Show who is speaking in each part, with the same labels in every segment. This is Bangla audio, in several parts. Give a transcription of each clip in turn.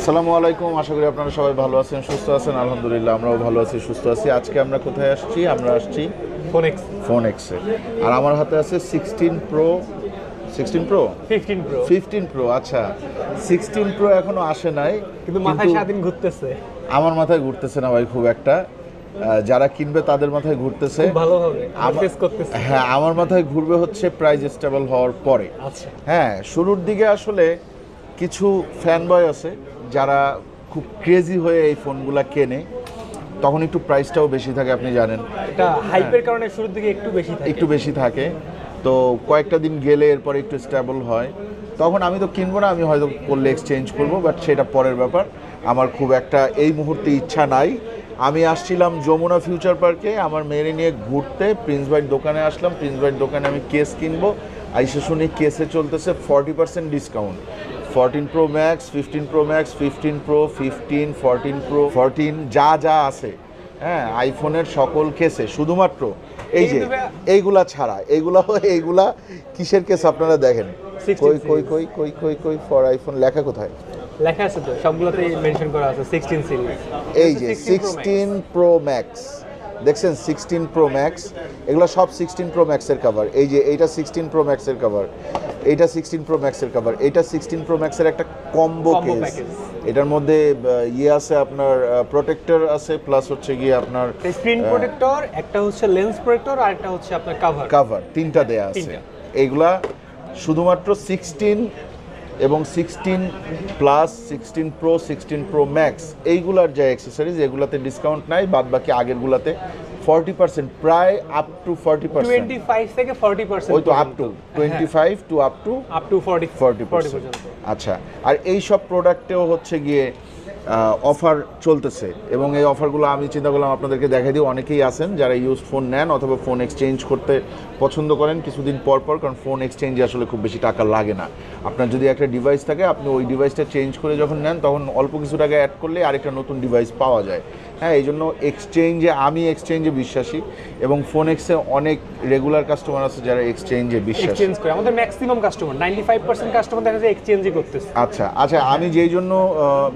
Speaker 1: আসসালামু আলাইকুম, আশা করি আপনারা সবাই ভালো আছেন, সুস্থ আছেন। আলহামদুলিল্লাহ আমরাও ভালো আছি, সুস্থ আছি। আজকে আমরা কোথায় আসছি? আমরা আসছি ফোনেক্সে। আর আমার হাতে আছে 15 প্রো। আচ্ছা, 16 প্রো এখনো আসে নাই,
Speaker 2: কিন্তু মাথায় সারাদিন ঘুরতেছে।
Speaker 1: আমার মাথায় ঘুরতেছে না ভাই খুব একটা। যারা কিনবে তাদের মাথায় ঘুরতেছে
Speaker 2: ভালোভাবে ফেস করতেছে।
Speaker 1: হ্যাঁ, আমার মাথায় ঘুরবে হচ্ছে প্রাইস স্টেবল হওয়ার পরে।
Speaker 2: আচ্ছা,
Speaker 1: হ্যাঁ, শুরুর দিকে আসলে কিছু ফ্যান বয় আছে যারা খুব ক্রেজি হয়ে এই ফোনগুলা কেনে, তখন একটু প্রাইসটাও বেশি থাকে, আপনি জানেন।
Speaker 2: এটা হাইপের কারণে শুরুর দিকে একটু বেশি থাকে।
Speaker 1: তো কয়েকটা দিন গেলে এরপর একটু স্টেবল হয়, তখন আমি তো কিনবো না, আমি হয়তো করলে এক্সচেঞ্জ করবো, বাট সেটা পরের ব্যাপার। আমার খুব একটা এই মুহূর্তে ইচ্ছা নাই। আমি আসছিলাম যমুনা ফিউচার পার্কে আমার মেয়েরে নিয়ে ঘুরতে, প্রিন্স ভাইয়ের দোকানে আসলাম। প্রিন্স ভাইয়ের দোকানে আমি কেস কিনবো, আইসে শুনি কেসে চলতেছে 40% discount. 14 pro max, 15 pro max, 15 pro, 15, 14 pro, 14 যা আছে, হ্যাঁ, আইফোনের সকল কেসে, শুধুমাত্র এই যে এইগুলা ছাড়া, এইগুলা কিসের কেস আপনারা দেখেন? কই কই কই কই কই কই ফর আইফোন লেখা কোথায়?
Speaker 2: লেখা আছে তো, সবগুলোতেই মেনশন করা আছে 16 সিরিজ।
Speaker 1: এই যে 16 প্রো ম্যাক্স দেখছেন, 16 প্রো ম্যাক্স, এগুলো সব 16 প্রো ম্যাক্সের কভার। এই যে এইটা 16 প্রো ম্যাক্সের কভার, এইটা 16 প্রো ম্যাক্সের কভার, এইটা 16 প্রো ম্যাক্সের একটা কম্বো কেস। এটার মধ্যে ইয়ে আছে, আপনার প্রোটেক্টর আছে, প্লাস হচ্ছে গিয়ে আপনার
Speaker 2: স্ক্রিন প্রোটেক্টর, একটা হচ্ছে লেন্স প্রোটেক্টর, আর একটা হচ্ছে আপনার কভার,
Speaker 1: তিনটা দেয়া আছে। এইগুলা শুধুমাত্র 16 এবং 16 প্লাস, 16 প্রো, 16 প্রো ম্যাক্স, এইগুলার যে অ্যাক্সেসরিজ, এগুলাতে ডিসকাউন্ট নাই। বাদ বাকি আগেরগুলাতে 40%, প্রায় আপ টু 40%,
Speaker 2: 25 থেকে 40%,
Speaker 1: ওই তো up to 25 to up to 40%। আচ্ছা, আর এই সব প্রোডাক্টেও হচ্ছে গিয়ে অফার চলতেছে, এবং এই অফারগুলো আমি চিন্তা করলাম আপনাদেরকে দেখাই দিই। অনেকেই আছেন যারা ইউজ ফোন নেন অথবা ফোন এক্সচেঞ্জ করতে পছন্দ করেন কিছুদিন পর পর, কারণ ফোন এক্সচেঞ্জে আসলে খুব বেশি টাকা লাগে না। আপনার যদি একটা ডিভাইস থাকে, আপনি ওই ডিভাইসটা চেঞ্জ করে যখন নেন, তখন অল্প কিছু টাকা অ্যাড করলে আরেকটা নতুন ডিভাইস পাওয়া যায়। হ্যাঁ, এই জন্য আমি এক্সচেঞ্জে বিশ্বাসী, এবং ফোনেক্সে অনেক রেগুলার কাস্টমার আছে যারা এক্সচেঞ্জে বিশ্বাসী।
Speaker 2: এক্সচেঞ্জ করে আমাদের ম্যাক্সিমাম কাস্টমার, 95% কাস্টমার দেখা যায় এক্সচেঞ্জই করতেছে।
Speaker 1: আচ্ছা, আমি যেই জন্য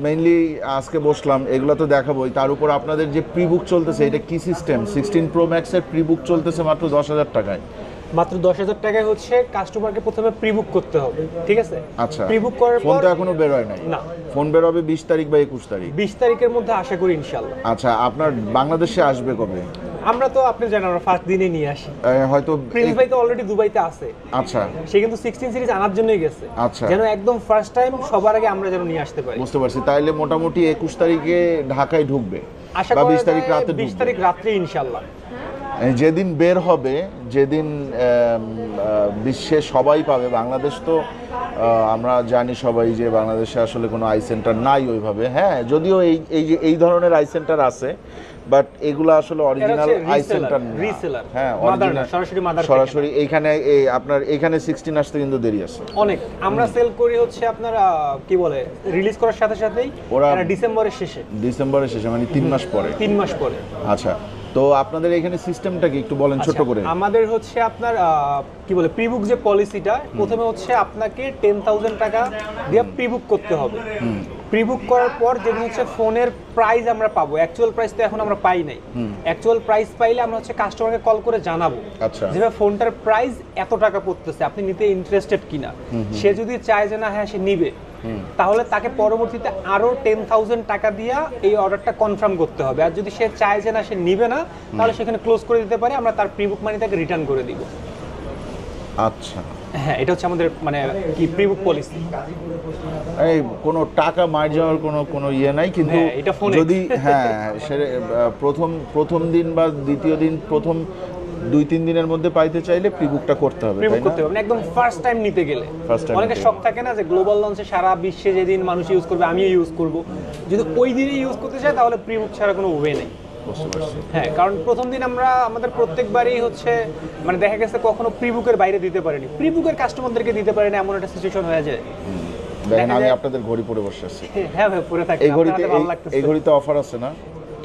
Speaker 1: মেইনলি আজকে বসলাম, এগুলো তো দেখাবোই, তার উপর আপনাদের যে প্রিবুক চলতেছে, এটা কি সিস্টেম? 16 প্রো ম্যাক্সের প্রিবুক চলতেছে মাত্র 10,000 টাকায়।
Speaker 2: মাত্র 10,000 টাকায় হচ্ছে কাস্টমারকে প্রথমে প্রিবুক করতে হবে, ঠিক আছে?
Speaker 1: আচ্ছা,
Speaker 2: প্রিবুক করার
Speaker 1: ফোন
Speaker 2: পর
Speaker 1: তো এখনো বের হয় নাই?
Speaker 2: না,
Speaker 1: ফোন বের হবে 20 তারিখ বা 21 তারিখ।
Speaker 2: 20 তারিখের মধ্যে আশা করি ইনশাআল্লাহ।
Speaker 1: আচ্ছা, আপনার বাংলাদেশে আসবে কবে?
Speaker 2: আমরা তো আপনি জানেন আমরা ফার্স্ট দিনে নিয়ে আসি।
Speaker 1: হয়তো
Speaker 2: প্রিন্স ভাই তো অলরেডি দুবাইতে আছে।
Speaker 1: আচ্ছা,
Speaker 2: সে কিন্তু 16 সিরিজ আনার জন্যই গেছে।
Speaker 1: আচ্ছা,
Speaker 2: যেন একদম ফার্স্ট টাইম সবার আগে আমরা যেন নিয়ে আসতে পারি।
Speaker 1: বুঝতে পারছি। তাইলে মোটামুটি 21 তারিখে ঢাকায় ঢুকবে,
Speaker 2: আশা
Speaker 1: বা
Speaker 2: করি
Speaker 1: 20 তারিখ রাতে
Speaker 2: 20 তারিখ রাত্রে ইনশাআল্লাহ।
Speaker 1: যেদিন বের হবে, যেদিন বিশ্বে সবাই পাবে। বাংলাদেশ তো আমরা জানি সবাই যে বাংলাদেশে আসলে কোনো আই সেন্টার নাই ওইভাবে। হ্যাঁ, যদিও এই ধরনের আই সেন্টার আছে, বাট এগুলো আসলে অরিজিনাল আই সেন্টার না।
Speaker 2: রিসেলার,
Speaker 1: হ্যাঁ, সরাসরি এইখানে আপনার এখানে 16 আসতে কিন্তু দেরি আছে
Speaker 2: অনেক। আমরা সেল করি হচ্ছে আপনার কি বলে, রিলিজ করার সাথে সাথেই ওরা ডিসেম্বরের শেষে, মানে 3 মাস পরে।
Speaker 1: আচ্ছা, তো আপনাদের এখানে সিস্টেমটা কি একটু বলেন ছোট করে?
Speaker 2: আমাদের হচ্ছে আপনার কি বলে, প্রিবুক যে পলিসিটা, প্রথমে হচ্ছে আপনাকে 10,000 টাকা দিয়ে প্রিবুক করতে হবে। প্রিবুক করার পর যেদিন হচ্ছে ফোনের প্রাইস আমরা পাবো, অ্যাকচুয়াল প্রাইস তো এখন আমরা পাই নাই। অ্যাকচুয়াল প্রাইস পাইলে আমরা হচ্ছে কাস্টমারকে কল করে জানাবো,
Speaker 1: আচ্ছা,
Speaker 2: যেভাবে ফোনটার প্রাইস এত টাকা পড়তেছে, আপনি নিতে ইন্টারেস্টেড কিনা। সে যদি চায় যে না, হ্যাঁ সে নিবে, তাহলে তাকে পরবর্তীতে আরো 10,000 টাকা দিয়ে এই অর্ডারটা কনফার্ম করতে হবে। আর যদি সে চায় যে না, সে নিবে না, তাহলে সেখানে ক্লোজ করে দিতে পারে, আমরা তার প্রিবুক মানি তাকে রিটার্ন করে দিব।
Speaker 1: আচ্ছা,
Speaker 2: হ্যাঁ, এটা হচ্ছে আমাদের মানে কি প্রিবুক পলিসি।
Speaker 1: এই কোনো টাকা মার যাওয়ার কোনো ইয়ে নাই, কিন্তু যদি সে প্রথম দিন বা দ্বিতীয় দিন, প্রথম 2-3 দিনের মধ্যে পাইতে চাইলে প্রিবুকটা করতে হবে,
Speaker 2: মানে একদম ফার্স্ট টাইম নিতে গেলে। অনেকে শখ থাকে না যে গ্লোবাল লঞ্চে সারা বিশ্বে যেদিন মানুষ ইউজ করবে আমিও ইউজ করব, যদি ওই দিনই ইউজ করতে চাই তাহলে প্রিবুক ছাড়া কোনো ওয়ে নেই। হ্যাঁ, কারণ প্রথম দিন আমাদের প্রত্যেকবারই হচ্ছে মানে দেখা গেছে কখনো প্রিবুকের বাইরে দিতে পারিনি, প্রিবুকের কাস্টমারদেরকে দিতে পারিনি, এমন একটা সিচুয়েশন হয়ে যায়।
Speaker 1: দেখেন, আমি আপনাদের ঘড়ি পরে বসে আছি।
Speaker 2: হ্যাঁ ভাই, পরে থাকি।
Speaker 1: এই ঘড়িতে অফার আছে না?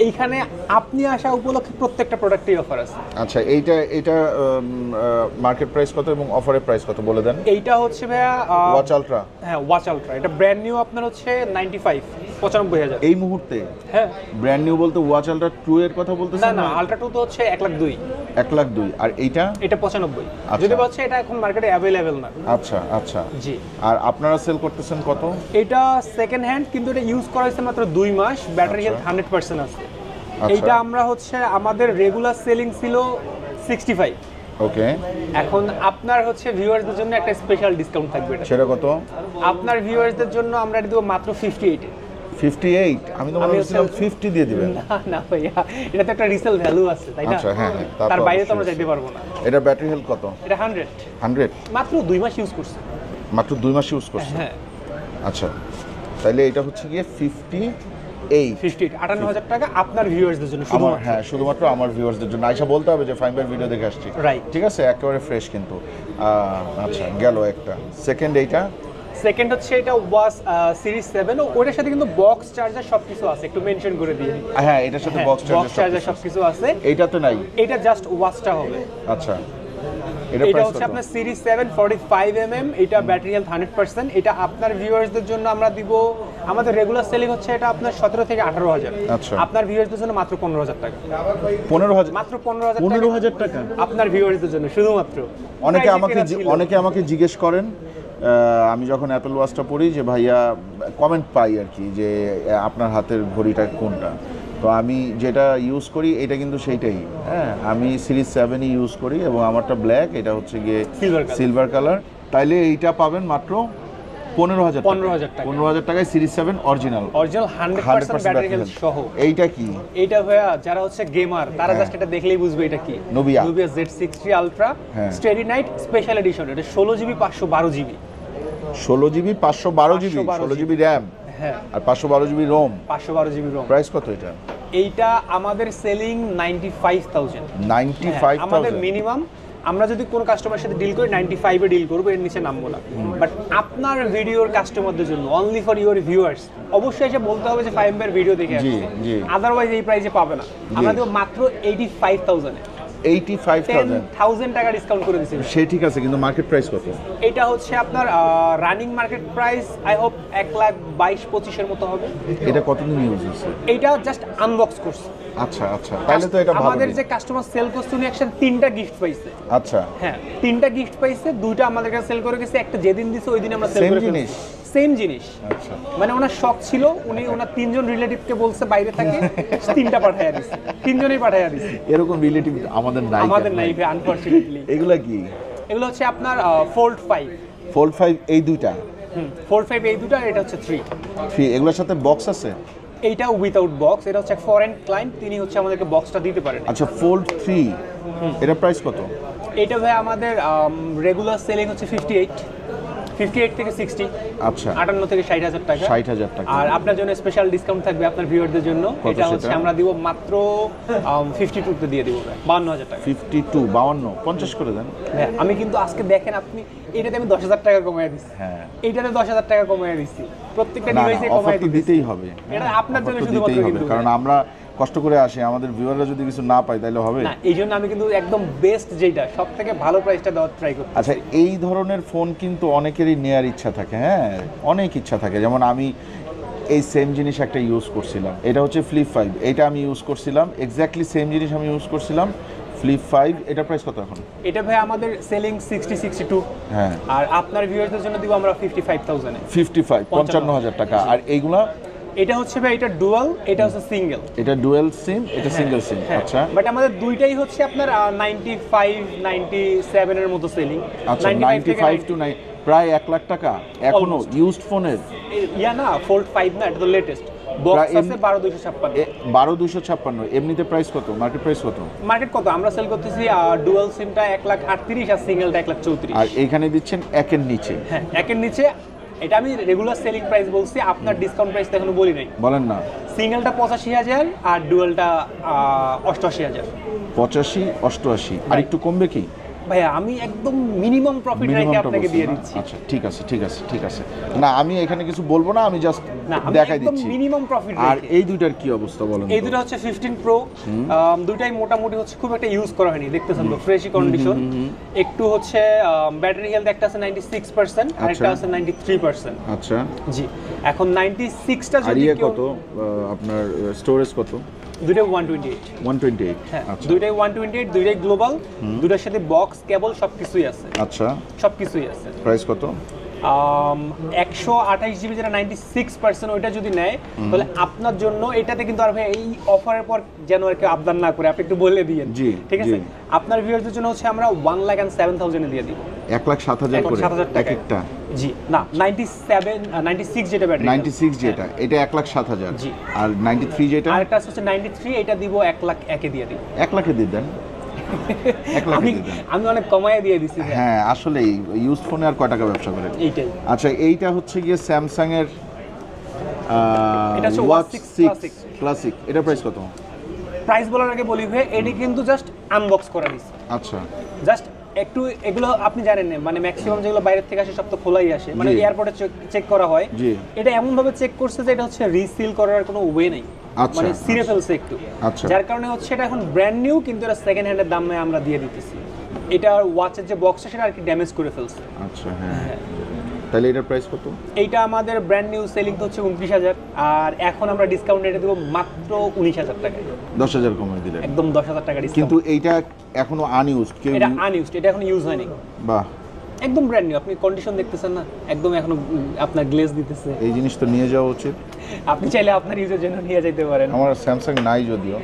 Speaker 2: এইখানে আপনি আসা উপলক্ষে প্রত্যেকটা প্রোডাক্টেই অফার আছে।
Speaker 1: আচ্ছা, এইটা মার্কেট প্রাইস কত এবং অফারের প্রাইস কত বলে দেন?
Speaker 2: এইটা হচ্ছে ভাইয়া
Speaker 1: ওয়াচ আলট্রা।
Speaker 2: হ্যাঁ, ওয়াচ আলট্রা, এটা ব্র্যান্ড নিউ আপনার হচ্ছে 95। 95,000
Speaker 1: এই মুহূর্তে।
Speaker 2: হ্যাঁ,
Speaker 1: ব্র্যান্ড নিউ বলতে ওয়াচ আলট্রা 2 এর কথা বলতেছেন?
Speaker 2: না আলট্রা 2 তো হচ্ছে 1,02,000।
Speaker 1: 1,02,000। আর এইটা?
Speaker 2: এটা 95,000।
Speaker 1: আচ্ছা।
Speaker 2: যদি বলছে এটা এখন মার্কেটে অ্যাভেলেবেল না।
Speaker 1: আচ্ছা আচ্ছা।
Speaker 2: জি।
Speaker 1: আর আপনারা সেল করতেছেন কত?
Speaker 2: এটা সেকেন্ড হ্যান্ড, কিন্তু এটা ইউজ করা হয়েছে মাত্র 2 মাস, ব্যাটারি হেলথ 100% আছে। এইটা আমরা হচ্ছে আমাদের রেগুলার সেলিং ছিল 65।
Speaker 1: ওকে।
Speaker 2: এখন আপনার হচ্ছে ভিউয়ারদের জন্য একটা স্পেশাল ডিসকাউন্ট থাকবে। এটা
Speaker 1: সেটা কত?
Speaker 2: আপনার ভিউয়ারদের জন্য আমরা এটা দেব মাত্র 58 এ।
Speaker 1: 58? আমি তো বলছিলাম 50 দিয়ে দিবেন।
Speaker 2: না ভাইয়া, এটা তো একটা রিসেল ভ্যালু আছে, তাই না?
Speaker 1: আচ্ছা, হ্যাঁ হ্যাঁ,
Speaker 2: তার বাইরে তো আমরা যাইতে পারবো না।
Speaker 1: এটা ব্যাটারি হেলথ কত?
Speaker 2: এটা 100।
Speaker 1: 100?
Speaker 2: মাত্র 2 মাস ইউজ করছে।
Speaker 1: মাত্র 2 মাস ইউজ করছে?
Speaker 2: হ্যাঁ।
Speaker 1: আচ্ছা, তাহলে এটা হচ্ছে গিয়ে 58।
Speaker 2: 58,000 টাকা আপনার ভিউয়ারদের জন্য শুধু।
Speaker 1: হ্যাঁ, শুধুমাত্র আমার ভিউয়ারদের জন্য। আইসা বলতে হবে যে ফাইম ভাই ভিডিও দেখে আসছি।
Speaker 2: রাইট।
Speaker 1: ঠিক আছে, একেবারে ফ্রেশ কিন্তু। আচ্ছা, গেল একটা। সেকেন্ড এইটা?
Speaker 2: সেকেন্ড হচ্ছে এটা ওয়াস সিরিজ 7, ওটার সাথে কিন্তু বক্স চার্জার সবকিছু আছে, একটু মেনশন করে দিই।
Speaker 1: হ্যাঁ, এটার সাথে বক্স
Speaker 2: চার্জার সবকিছু আছে।
Speaker 1: এইটা তো নাই?
Speaker 2: এটা জাস্ট ওয়াচটা হবে।
Speaker 1: আচ্ছা,
Speaker 2: এটা হচ্ছে আপনার সিরিজ 7 45 mm, এটা ব্যাটারি হেলথ 100%। এটা আপনার ভিউয়ারদের জন্য আমরা দিব, আমাদের রেগুলার সেলিং হচ্ছে এটা আপনার 17 থেকে 18,000।
Speaker 1: আচ্ছা।
Speaker 2: আপনার ভিউয়ারদের জন্য মাত্র 15,000 টাকা।
Speaker 1: 15,000?
Speaker 2: মাত্র 15,000 টাকা।
Speaker 1: 15,000 টাকা
Speaker 2: আপনার ভিউয়ারদের জন্য শুধুমাত্র।
Speaker 1: অনেকে আমাকে জিজ্ঞেস করেন, আমি যখন অ্যাপল ওয়াচটা পড়ি, যে ভাইয়া কমেন্ট পাই আর কি, যে আপনার হাতের ঘড়িটা কোনটা। তো আমি যেটা ইউজ করি এটা কিন্তু সেইটাই। হ্যাঁ, আমি সিরিজ 7ই ইউজ করি এবং আমারটা ব্ল্যাক, এটা হচ্ছে গিয়ে সিলভার কালার। তাইলে এইটা পাবেন মাত্র 15,000 টাকা। 15,000 টাকায় সিরিজ 7 অরিজিনাল
Speaker 2: 100% ব্যাটারি হেলথ সহ।
Speaker 1: এইটা কি?
Speaker 2: এইটা ভাইয়া যারা হচ্ছে গেমার তারা জাস্ট এটা দেখলেই বুঝবে এটা কি।
Speaker 1: Nubia
Speaker 2: Z60 ultra steady night special edition. এটা 16GB 512GB।
Speaker 1: 16GB 512GB, 16GB RAM.
Speaker 2: হ্যাঁ,
Speaker 1: আর 512GB Rome.
Speaker 2: 512GB Rome.
Speaker 1: Price কত এটা?
Speaker 2: এইটা আমাদের সেলিং 95,000।
Speaker 1: 95,000?
Speaker 2: আমাদের মিনিমাম, আমরা যদি কোনো কাস্টমারের সাথে ডিল করি 95 এ ডিল করবো, এর নিচে নামবো না। বাট আপনার ভিডিওর কাস্টমারদের জন্য, অনলি ফর ইউর ভিউয়ার্স, অবশ্যই এসে বলতে হবে যে ফাইম ভাইয়ের ভিডিও দেখে আসছে। আদারওয়াইজ এই প্রাইসে পাবে না। আমরা দেব মাত্র 85,000 এ।
Speaker 1: 85,000
Speaker 2: টাকা ডিসকাউন্ট করে দিচ্ছি।
Speaker 1: সে ঠিক আছে, কিন্তু মার্কেট প্রাইস কত?
Speaker 2: এটা হচ্ছে আপনার running market price I hope 1,22,25 এর মতো হবে।
Speaker 1: এটা কতদিন ইউজ হচ্ছে?
Speaker 2: এটা জাস্ট আনবক্স করছে।
Speaker 1: আচ্ছা আচ্ছা, তাহলে তো এটা ভালো।
Speaker 2: আমাদের যে কাস্টমার সেল করছে উনি একসাথে 3টা গিফট পাইছে।
Speaker 1: আচ্ছা,
Speaker 2: হ্যাঁ, 3টা গিফট পাইছে, 2টা আমাদের কাছে সেল করে গেছে, একটা যেদিন দিছে ওই দিন আমরা সেল করে ফেলছি। সেম জিনিস।
Speaker 1: আচ্ছা,
Speaker 2: মানে ওনার শখ ছিল, উনি ওনার 3জন রিলেটিভকে বলছে বাইরে থাকে, 3টা পাঠায়া দিছে, 3জনই পাঠায়া দিছে।
Speaker 1: এরকম রিলেটিভ আমাদের নাই।
Speaker 2: আমাদের নাই আনফরচুনেটলি।
Speaker 1: এগুলা কি?
Speaker 2: এগুলো হচ্ছে আপনার Fold 5।
Speaker 1: Fold 5 এই দুইটা?
Speaker 2: Fold 5 এই দুটো, আর এটা হচ্ছে 3।
Speaker 1: এগুলোর সাথে বক্স আছে?
Speaker 2: এইটা উইদাউট বক্স। এটা হচ্ছে ফরেন ক্লায়েন্ট, তিনি হচ্ছে আমাদেরকে বক্সটা দিতে পারেন।
Speaker 1: আচ্ছা, Fold 3 এটা প্রাইস কত?
Speaker 2: এটা ভাই আমাদের রেগুলার সেলিং হচ্ছে 58 থেকে 60।
Speaker 1: আচ্ছা,
Speaker 2: 58 থেকে 60,000 টাকা।
Speaker 1: 60,000 টাকা।
Speaker 2: আর আপনার জন্য স্পেশাল ডিসকাউন্ট থাকবে আপনার ভিউয়ারদের জন্য। এটা হচ্ছে আমরা দিব মাত্র 52 তে দিয়ে দিব, 52,000 টাকা।
Speaker 1: 52, 52, 50 করে দেন।
Speaker 2: হ্যাঁ, আমি কিন্তু আজকে দেখেন আপনি, এটাতে আমি 10,000 টাকা কমায় দিচ্ছি।
Speaker 1: হ্যাঁ,
Speaker 2: এইটাতে 10,000 টাকা কমায় দিচ্ছি। প্রত্যেকটা ডিভাইসে কমায় দিচ্ছি।
Speaker 1: দিতেই হবে।
Speaker 2: এটা আপনার জন্য শুধুমাত্র, কিন্তু
Speaker 1: কারণ আমরা কষ্ট করে আসি, আমাদের ভিউয়াররা যদি কিছু না পায় তাহলে হবে
Speaker 2: না। এই জন্য আমি কিন্তু একদম বেস্ট, যেটা সবথেকে ভালো প্রাইসটা দেওয়ার ট্রাই করছি।
Speaker 1: আচ্ছা, এই ধরনের ফোন কিন্তু অনেকেরই নেয়ার ইচ্ছা থাকে। হ্যাঁ, অনেক ইচ্ছা থাকে। যেমন আমি এই সেম জিনিস একটা ইউজ করছিলাম, এটা হচ্ছে ফ্লিপ 5। এটা আমি ইউজ করছিলাম, এক্স্যাক্টলি সেম জিনিস আমি ইউজ করছিলাম, ফ্লিপ 5। এটা প্রাইস কত এখন?
Speaker 2: এটা ভাই আমাদের সেলিং 60-62।
Speaker 1: হ্যাঁ,
Speaker 2: আর আপনার ভিউয়ারদের জন্য দিব আমরা 55,000 এ।
Speaker 1: 55,000 টাকা। আর এইগুলা?
Speaker 2: এটা হচ্ছে ভাই, এটা ডুয়াল, এটা হচ্ছে সিঙ্গেল।
Speaker 1: এটা ডুয়াল সিম, এটা সিঙ্গেল সিম। আচ্ছা,
Speaker 2: বাট আমাদের দুইটাই হচ্ছে আপনার 95-97 এর মতো সেলিং।
Speaker 1: আচ্ছা, 95 to 9, প্রায় 1 লাখ টাকা এখনো ইউজড ফোনের।
Speaker 2: ইয়া না, Fold 5 না, এটা তো লেটেস্ট। বক্স আছে 12,256।
Speaker 1: 12,256। এমনিতে প্রাইস কত? মার্কেট প্রাইস কত?
Speaker 2: মার্কেট কত? আমরা সেল করতেছি ডুয়াল সিমটা 1,38,000 আর সিঙ্গেলটা 1,34,000।
Speaker 1: আর এইখানে দিচ্ছেন একের নিচে?
Speaker 2: হ্যাঁ, একের নিচে। এটা আমি রেগুলার সেলিং প্রাইস বলছি, আপনার ডিসকাউন্ট প্রাইস তো এখনো বলি নাই।
Speaker 1: বলেন না।
Speaker 2: সিঙ্গেলটা 85,000 আর ডুয়ালটা 88,000।
Speaker 1: 85, 88। আর একটু কমবে কি?
Speaker 2: ভাইয়া আমি একদম মিনিমাম প্রফিট রেখে আপনাকে দিয়ে দিচ্ছি।
Speaker 1: আচ্ছা ঠিক আছে ঠিক আছে ঠিক আছে, না আমি এখানে কিছু বলবো না, আমি জাস্ট
Speaker 2: না আমি
Speaker 1: দেখাই
Speaker 2: একদম
Speaker 1: দিচ্ছি।
Speaker 2: মিনিমাম প্রফিট
Speaker 1: আর
Speaker 2: রেখে।
Speaker 1: এই দুইটার কি অবস্থা বলেন?
Speaker 2: এই দুটো হচ্ছে 15 প্রো, দুইটাই মোটামুটি হচ্ছে খুব একটা ইউজ করা হয়নি, দেখতেছেন তো ফ্রেশই কন্ডিশন। একটু হচ্ছে ব্যাটারি হেলথ একটা আছে 96% আর একটা আছে 93%।
Speaker 1: আচ্ছা
Speaker 2: জি, এখন 96টা
Speaker 1: আর
Speaker 2: যদি
Speaker 1: ইয়ে
Speaker 2: কেউ
Speaker 1: কত আপনার স্টোরেজ কত?
Speaker 2: দুইটা 128।
Speaker 1: 128।
Speaker 2: হ্যাঁ
Speaker 1: আচ্ছা
Speaker 2: দুইটাই 128, দুইটাই গ্লোবাল, দুইটার সাথে বক্স কেবল সবকিছুই আছে।
Speaker 1: আচ্ছা
Speaker 2: সবকিছুই আছে।
Speaker 1: প্রাইস কত?
Speaker 2: 128 জিবি যেটা 96% ওইটা যদি নেয় তাহলে আপনার জন্য এটাতে কিন্তু আর ভাই এই অফারের পর যেন আর কেউ আবদার না করে, আপনি একটু বলে দিয়েন।
Speaker 1: জি,
Speaker 2: ঠিক আছে,
Speaker 1: জি।
Speaker 2: আপনার ভিউয়ারদের জন্য হচ্ছে আমরা 1,07,000 এ দিয়ে দিব।
Speaker 1: 1,07,000 করে
Speaker 2: 1,07,000
Speaker 1: এক একটা?
Speaker 2: জি না 96 যেটা ব্যাটারি
Speaker 1: 96 যেটা এটা 1,07,000।
Speaker 2: জি।
Speaker 1: আর 93 যেটা?
Speaker 2: আরেকটা হচ্ছে 93, এটা দিব 1,01,000 দিয়ে দিব।
Speaker 1: 1 লাখে দিয়ে দেন। 1 লাখে দিয়ে দেন।
Speaker 2: আমি অনেক কমায় দিয়ে দিছি ভাই।
Speaker 1: হ্যাঁ আসলেই ইউজ ফোনে আর কয় টাকা ব্যবসা করে?
Speaker 2: এইটাই।
Speaker 1: আচ্ছা এইটা হচ্ছে গিয়ে স্যামসাং এর
Speaker 2: এটা হচ্ছে
Speaker 1: ওয়াচ
Speaker 2: Watch 6
Speaker 1: 6 ক্লাসিক, এটা প্রাইস কত?
Speaker 2: প্রাইস বলার আগে বলি ভাই এটি কিন্তু জাস্ট আনবক্স করা হয়েছে।
Speaker 1: আচ্ছা
Speaker 2: জাস্ট একটু এগুলো আপনি জানেন না, মানে ম্যাক্সিমাম যেগুলো বাইরে থেকে আসে সব তো খোলাই আসে, মানে
Speaker 1: জি।
Speaker 2: এয়ারপোর্টে চেক করা হয়।
Speaker 1: জি।
Speaker 2: এটা এমন ভাবে চেক করছে যে এটা হচ্ছে রিসিল করার কোনো ওয়ে নেই,
Speaker 1: আচ্ছা,
Speaker 2: মানে সিরে ফেলছে একটু।
Speaker 1: আচ্ছা।
Speaker 2: যার কারণে হচ্ছে এটা এখন ব্র্যান্ড নিউ, কিন্তু এটা সেকেন্ড হ্যান্ডের দামে আমরা দিয়ে দিতেছি। এটা ওয়াচের যে বক্সটা সেটা আর কি ড্যামেজ করে ফেলছে।
Speaker 1: আচ্ছা হ্যাঁ তাহলে এটার প্রাইস কত?
Speaker 2: এইটা আমাদের ব্র্যান্ড নিউ সেলিং হচ্ছে 29,000, আর এখন আমরা ডিসকাউন্ট রেটে দেবো মাত্র 19,000 টাকায়।
Speaker 1: 10,000 কমিয়ে দিলেন
Speaker 2: একদম 10,000 টাকা ডিসকাউন্ট।
Speaker 1: কিন্তু এইটা এখনো আনইউজড, কেউ
Speaker 2: এটা আনইউজড, এটা এখন ইউজ হয়নি।
Speaker 1: বাহ,
Speaker 2: একদম ব্র্যান্ড নিউ, আপনি কন্ডিশন দেখতেছেন না, একদম এখনো আপনার গ্লেজ দিতেছে।
Speaker 1: এই জিনিস তো নিয়ে যাওয়া উচিত।
Speaker 2: আপনি চাইলে আপনার ইউজের জন্য নিয়ে যেতে পারেন।
Speaker 1: আমার স্যামসাং নাই যদিও।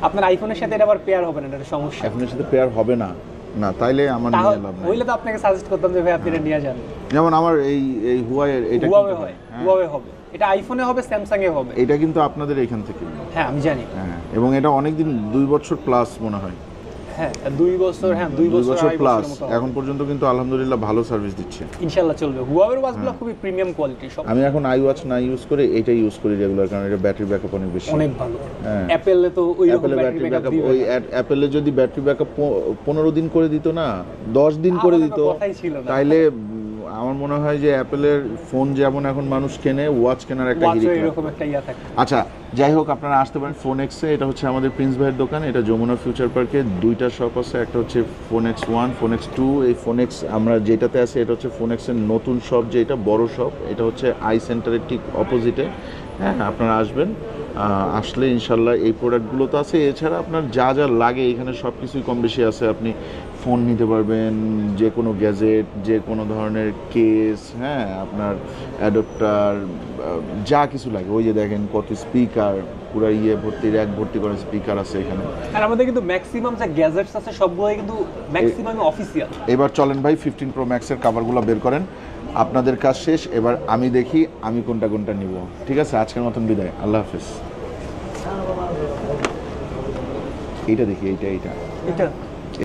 Speaker 2: আপনার আইফোনের সাথে এটা আবার পেয়ার হবে না, এটা একটা সমস্যা।
Speaker 1: আইফোনের সাথে পেয়ার হবে না, না তাইলে আমার নিয়ে
Speaker 2: তাহলে
Speaker 1: লাভ নাই।
Speaker 2: হইলে তো আপনাকে সাজেস্ট করতাম যে ভাই আপনি এটা নিয়ে যান।
Speaker 1: যেমন আমার এই হুয়াওয়ে এটা
Speaker 2: হুয়াওয়ে
Speaker 1: কিন্তু
Speaker 2: হয়,
Speaker 1: হ্যাঁ,
Speaker 2: হুয়াওয়ে হবে, এটা আইফোনে হবে, স্যামসাং এ হবে।
Speaker 1: এটা কিন্তু আপনাদের এখান থেকে।
Speaker 2: হ্যাঁ আমি জানি।
Speaker 1: হ্যাঁ এবং এটা অনেকদিন 2 বছর প্লাস মনে হয়।
Speaker 2: হ্যাঁ 2 বছর, হ্যাঁ 2 বছর
Speaker 1: প্লাস
Speaker 2: মতো
Speaker 1: এখন পর্যন্ত কিন্তু আলহামদুলিল্লাহ ভালো সার্ভিস দিচ্ছে।
Speaker 2: ইনশাআল্লাহ চলবে। হুয়াওয়ের ওয়াচগুলো খুবই প্রিমিয়াম কোয়ালিটি সব।
Speaker 1: আমি এখন আইওয়াচ না ইউজ করে এটা ইউজ করি রেগুলার, কারণ এটা ব্যাটারি ব্যাকআপ অনেক বেশি।
Speaker 2: অনেক ভালো।
Speaker 1: হ্যাঁ।
Speaker 2: অ্যাপেলে তো ওই রকম
Speaker 1: অ্যাপেলের
Speaker 2: ব্যাটারি
Speaker 1: ব্যাটারি
Speaker 2: ব্যাকআপ
Speaker 1: ব্যাকআপ, ওই অ্যাপেলে যদি ব্যাটারি ব্যাকআপ 15 দিন করে দিত না, 10 দিন করে দিত,
Speaker 2: কথাই ছিল না।
Speaker 1: তাইলে আমার মনে হয় যে অ্যাপেলের ফোন যেমন এখন মানুষ কেনে, ওয়াচ কেনার একটা
Speaker 2: ওয়াচও
Speaker 1: হিড়িক
Speaker 2: এরকম একটা ইয়া থাকে।
Speaker 1: আচ্ছা যাই হোক, আপনারা আসতে পারেন ফোনেক্সে। এটা হচ্ছে আমাদের প্রিন্স ভাইয়ের দোকান, এটা যমুনা ফিউচার পার্কে 2টা শপ আছে, একটা হচ্ছে ফোনেক্স 1, ফোনেক্স 2। এই ফোনেক্স আমরা যেটাতে আছি এটা হচ্ছে ফোনেক্সের নতুন শপ, যেটা বড় শপ, এটা হচ্ছে আই সেন্টারের ঠিক অপোজিটে। হ্যাঁ আপনারা আসবেন, আসলে ইনশাল্লাহ এই প্রোডাক্টগুলো তো আছে, এছাড়া আপনার যা যা লাগে এখানে সব কিছুই কম বেশি আছে। আপনি ফোন নিতে পারবেন, যে কোনো গ্যাজেট, যে কোনো ধরনের কেস, হ্যাঁ আপনার অ্যাডাপ্টার, যা কিছু লাগে। ওই যে দেখেন কত স্পিকার, পুরো ইয়ে ভর্তি, র্যাক ভর্তি করে স্পিকার আছে এখানে।
Speaker 2: আর আমাদের কিন্তু ম্যাক্সিমাম যে গ্যাজেটস আছে সবগুলোই কিন্তু ম্যাক্সিমাম অফিসিয়াল।
Speaker 1: এবার চলেন ভাই 15 প্রো ম্যাক্সের কাভারগুলো বের করেন। আপনাদের কাজ শেষ, এবার আমি দেখি আমি কোনটা কোনটা নিব। ঠিক আছে, আজকের মতন বিদায়, আল্লাহ হাফেজ। এইটা দেখি, এইটা
Speaker 2: এটা